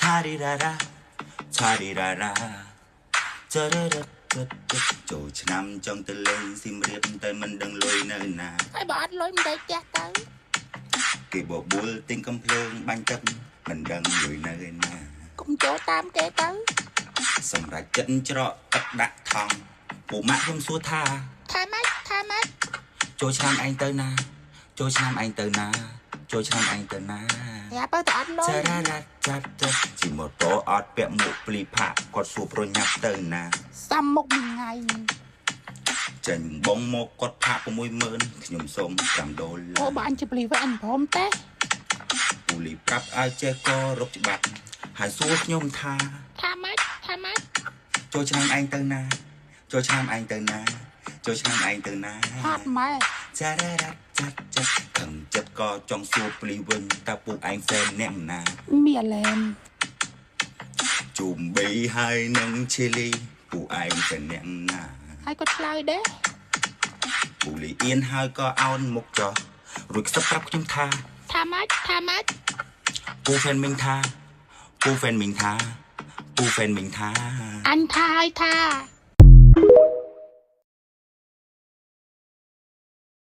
Cha-di-da-da, cha-di-da-da, cha-da-da,ចូលឆ្នាំចង់ទៅលេងស៊ីមរៀបតែមិនដឹងលុយនៅណាហើយបើអត់លុយមិនដែរចាស់ទៅគេបបួលទិញកំភ្លើងបាញ់ទឹកមិនដឹងលុយនៅឯណាកុំចូលតាមគេទៅសម្រាប់ចិត្តច្រកទឹកដាក់ថងពូម៉ាក់ខ្ញុំសួរថាម៉េចចូលឆ្នាំឯងទៅណាចូលឆ្នាំឯងទៅណាចូលឆ្នាំឯងទៅណាយ៉ាបើតើអត់លុយចារ៉ារ៉ាចាត់ទៅជីម៉ូតូអត់ពាក់មួកភ្លីផាក់គាត់សួរប្រញាប់ទៅណាសំមុខមួយថ្ងៃចេញបងមកគាត់ផាក់60000ខ្ញុំសុំ5ដុល្លារអូបានជាភ្លីវ៉ាន់ព្រមទេពូលីប្រាប់ឲ្យចេះក៏រົບច្បាប់ហើយសួរខ្ញុំថាម៉េចចូលឆ្នាំឯងទៅណាចូលឆ្នាំឯងទៅណាចូលឆ្នាំឯងទៅណាហត់ម៉ែចារ៉ារ៉ាចាត់ចាត់ខឹងចិត្តក៏ចង់សួរភ្លីវិញតើពួកឯងហ្វេនអ្នកណាមានឡែនជុំបីហើយនឹងឈីលីពួកឯងហ្វេនអ្នកណាហើយក៏ឆ្លើយដែរពូលីអៀនហើយក៏អោនមុខចោះរួចខ្សឹបប្រាប់ខ្ញុំថាម៉េចពូហ្វេនមីងថាពូហ្វេនមីងថាពូហ្វេនមីងថាអញថាហើយថា